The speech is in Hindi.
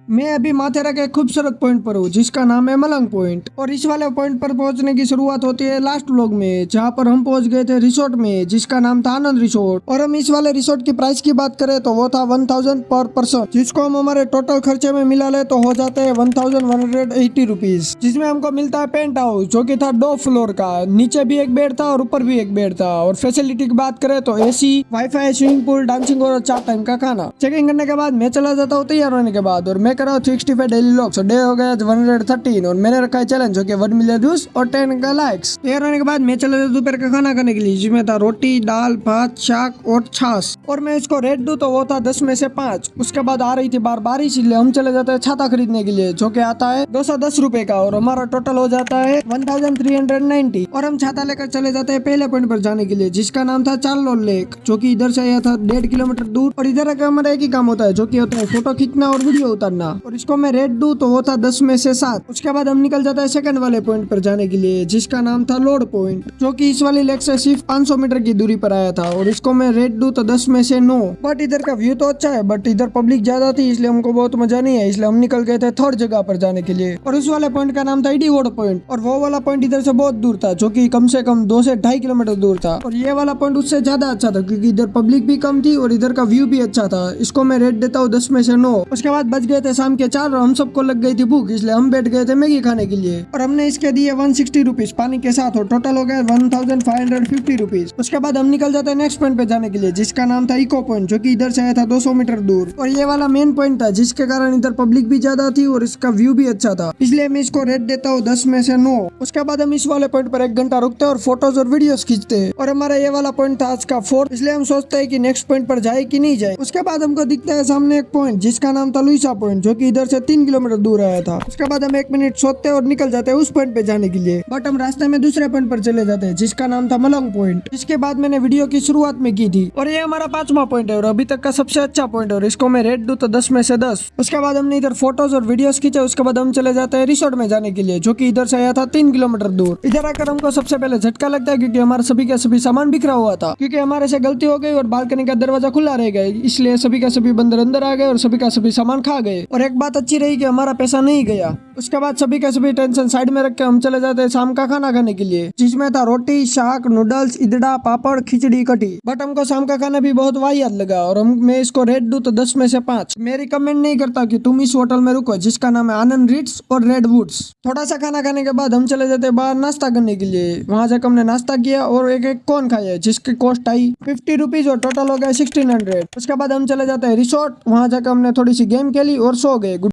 मैं अभी माथेरा के एक खूबसूरत पॉइंट पर हूँ जिसका नाम है मलंग पॉइंट। और इस वाले पॉइंट पर पहुंचने की शुरुआत होती है लास्ट व्लॉग में, जहाँ पर हम पहुंच गए थे रिसोर्ट में जिसका नाम था आनंद रिसोर्ट। और हम इस वाले रिसोर्ट की प्राइस की बात करें तो वो था 1000 पर पर्सन, जिसको हम हमारे टोटल खर्चे में मिला ले तो हो जाते हैं 1180 रुपीज, जिसमें हमको मिलता है पेंट हाउस जो कि था 2 फ्लोर का। नीचे भी एक बेड था और ऊपर भी एक बेड था। और फैसिलिटी की बात करें तो AC, wifi, swimming pool, dancing और 4 टाइम का खाना। चेकिंग करने के बाद मैं चला जाता हूँ तैयार होने के बाद, और मैं कर रहा हूँ 65 डेली लॉक्स। डे हो गया 113 और मैंने रखा है चैलेंज जो कि 1 मिलियन व्यूज और 10 का लाइक्स। तैयार होने के बाद मैं चला जाता दोपहर का खाना खाने के लिए, जिसमें था रोटी, दाल, भात, शाक और छाछ। और मैं इसको रेट दूं तो वो था 10 में से 5। उसके बाद आ रही थी बारिश, इसलिए हम चले जाते हैं छाता खरीदने के लिए जो कि आता है 210 रुपए का, और हमारा टोटल हो जाता है 1390। और हम छाता लेकर चले जाते हैं पहले पॉइंट पर जाने के लिए, जिसका नाम था चार्लोल लेक, जो कि इधर से आया था 1.5 किलोमीटर दूर। और इधर आकर हमारा एक ही काम होता है जो कि होता है फोटो खींचना और वीडियो उतारना। और इसको मैं रेट दूं तो वो था 10 में से 7। उसके बाद हम निकल जाता है सेकंड वाले पॉइंट पर जाने के लिए, जिसका नाम था लोड पॉइंट, जो कि इस वाली लेक से सिर्फ 500 मीटर की दूरी पर आया था। और इसको मैं रेट दूं तो 10 में से 9। बट इधर का व्यू तो अच्छा है, बट इधर पब्लिक ज्यादा थी इसलिए हमको बहुत मजा नहीं है, इसलिए हम निकल गए थे थर्ड जगह पर जाने के लिए। और उस वाले पॉइंट का नाम था इडीवोड पॉइंट, और वो वाला पॉइंट इधर से बहुत दूर था, जो कि कम से कम 2 से 2.5 किलोमीटर दूर था। और ये वाला पॉइंट उससे ज्यादा अच्छा था क्योंकि इधर पब्लिक भी कम थी और इधर का व्यू भी अच्छा था। इसको मैं रेट देता हूँ 10 में से 9। उसके बाद बच गए थे शाम के 4 और हम सबको लग गई थी भूख, इसलिए हम बैठ गए थे मैगी खाने के लिए। और हमने इसके दिए 160 रुपीज पानी के साथ, और टोटल हो गया 1550 रुपीज। उसके बाद हम निकल जाते हैं नेक्स्ट पॉइंट पे जाने के लिए, जिसका नाम था इको पॉइंट, जो कि इधर से आया था 200 मीटर दूर। और ये वाला मेन पॉइंट था जिसके कारण इधर पब्लिक भी ज्यादा थी और इसका व्यू भी अच्छा था, इसलिए मैं इसको रेट देता हूँ 10 में से 9। उसके बाद हम इस वाले पॉइंट पर 1 घंटा रुकते हैं और फोटोज और वीडियोस खींचते हैं। और हमारा ये वाला पॉइंट था आज का 4th, इसलिए हम सोचते हैं कि नेक्स्ट पॉइंट पर जाए कि नहीं जाए। उसके बाद हमको दिखता है सामने एक पॉइंट जिसका नाम था लुइसा पॉइंट, जो कि इधर से 3 किलोमीटर दूर आया था। उसके बाद हम 1 मिनट सोते और निकल जाते हैं उस पॉइंट पे जाने के लिए, बट हम रास्ते में दूसरे पॉइंट पर चले जाते हैं जिसका नाम था मलंग पॉइंट, जिसके बाद मैंने वीडियो की शुरुआत में की थी। और ये हमारा 5वां पॉइंट है और अभी तक का सबसे अच्छा पॉइंट है, और इसको मैं रेट दूं तो 10 में से 10। उसके बाद हमने इधर फोटोज और वीडियोस खींचे। उसके बाद हम चले जाते हैं रिसोर्ट में जाने के लिए, जो कि इधर से आया था 3 किलोमीटर दूर। इधर आकर हमको सबसे पहले झटका लगता है क्योंकि हमारा सभी का सभी सामान बिखरा हुआ था, क्योंकि हमारे से गलती हो गई और बालकनी का दरवाजा खुला रह गया, इसलिए सभी का सभी बंदर अंदर आ गए और सभी का सभी सामान खा गए। और एक बात अच्छी रही कि हमारा पैसा नहीं गया। उसके बाद सभी का सभी टेंशन साइड में रख के हम चले जाते हैं शाम का खाना खाने के लिए, जिसमें था रोटी, शाक, नूडल्स, इदड़ा, पापड़, खिचड़ी, कटी। बट हमको शाम का खाना भी बहुत वाहियात लगा और मैं इसको रेट दूं तो 10 में से 5। मैं रिकमेंड नहीं करता कि तुम इस होटल में रुको, जिसका नाम है आनंद रिट्स और रेड वुड्स। थोड़ा सा खाना खाने के बाद हम चले जाते हैं बाहर नाश्ता करने के लिए। वहां जाकर हमने नाश्ता किया और एक कौन खाया, जिसकी कॉस्ट आई 50 रुपीज और टोटल हो गया 1600। उसके बाद हम चले जाते हैं रिसोर्ट। वहां जाकर हमने थोड़ी सी गेम खेली और सो गए।